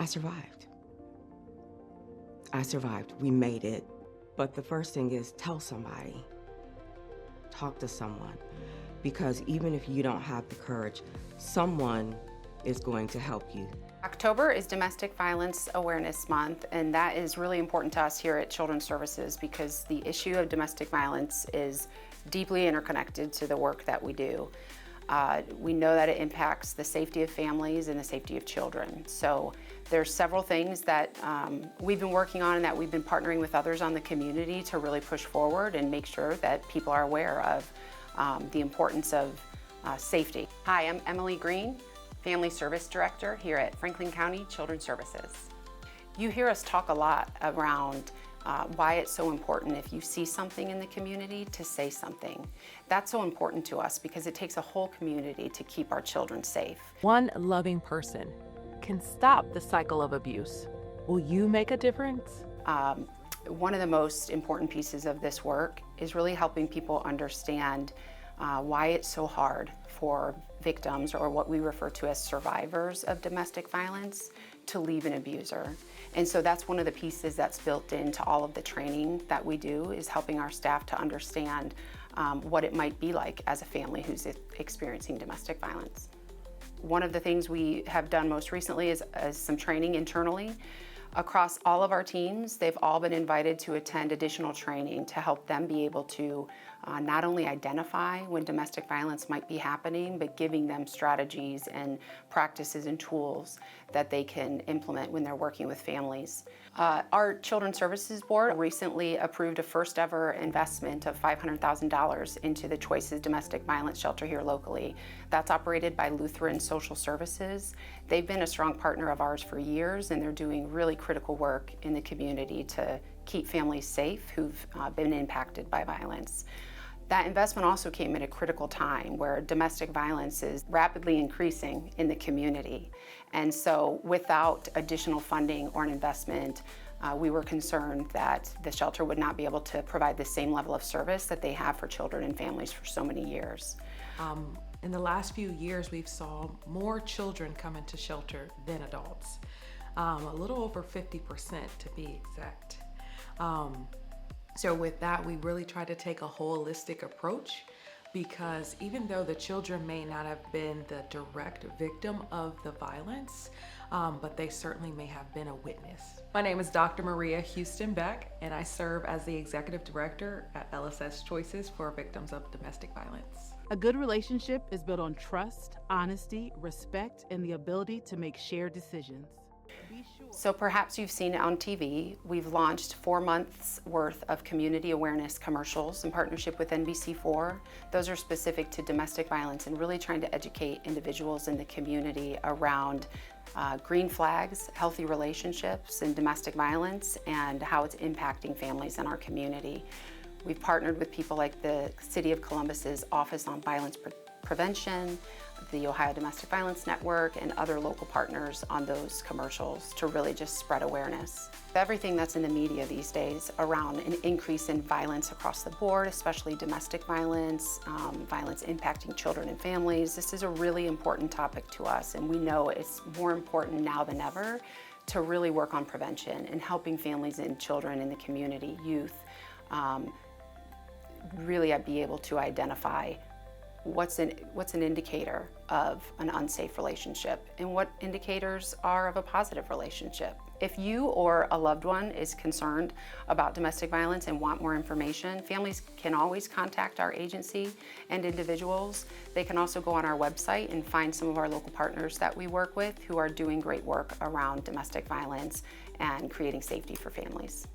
I survived. I survived. We made it. But the first thing is tell somebody. Talk to someone. Because even if you don't have the courage, someone is going to help you. October is Domestic Violence Awareness Month, and that is really important to us here at Children's Services because the issue of domestic violence is deeply interconnected to the work that we do. We know that it impacts the safety of families and the safety of children. So there's several things that we've been working on and that we've been partnering with others on the community to really push forward and make sure that people are aware of the importance of safety. Hi, I'm Emily Green, Family Service Director here at Franklin County Children's Services. You hear us talk a lot around why it's so important if you see something in the community to say something. That's so important to us because it takes a whole community to keep our children safe. One loving person can stop the cycle of abuse. Will you make a difference? One of the most important pieces of this work is really helping people understand why it's so hard for victims, or what we refer to as survivors of domestic violence, to leave an abuser. And so that's one of the pieces that's built into all of the training that we do, is helping our staff to understand what it might be like as a family who's experiencing domestic violence. One of the things we have done most recently is some training internally. Across all of our teams, they've all been invited to attend additional training to help them be able to not only identify when domestic violence might be happening, but giving them strategies and practices and tools that they can implement when they're working with families. Our Children's Services Board recently approved a first ever investment of $500,000 into the Choices Domestic Violence Shelter here locally. That's operated by Lutheran Social Services. They've been a strong partner of ours for years, and they're doing really critical work in the community to keep families safe who've been impacted by violence. That investment also came at a critical time where domestic violence is rapidly increasing in the community. And so without additional funding or an investment, we were concerned that the shelter would not be able to provide the same level of service that they have for children and families for so many years. In the last few years, we've saw more children come into shelter than adults. A little over 50% to be exact. So with that, we really try to take a holistic approach, because even though the children may not have been the direct victim of the violence, but they certainly may have been a witness. My name is Dr. Maria Houston Beck, and I serve as the Executive Director at LSS Choices for Victims of Domestic Violence. A good relationship is built on trust, honesty, respect, and the ability to make shared decisions. So perhaps you've seen it on TV. We've launched 4 months worth of community awareness commercials in partnership with NBC4. Those are specific to domestic violence and really trying to educate individuals in the community around green flags, healthy relationships, and domestic violence, and how it's impacting families in our community. We've partnered with people like the City of Columbus's Office on Violence Prevention, the Ohio Domestic Violence Network, and other local partners on those commercials to really just spread awareness. Everything that's in the media these days around an increase in violence across the board, especially domestic violence, violence impacting children and families, this is a really important topic to us, and we know it's more important now than ever to really work on prevention and helping families and children in the community, youth, really be able to identify what's an indicator of an unsafe relationship and what indicators are of a positive relationship. If you or a loved one is concerned about domestic violence and want more information, families can always contact our agency and individuals. They can also go on our website and find some of our local partners that we work with who are doing great work around domestic violence and creating safety for families.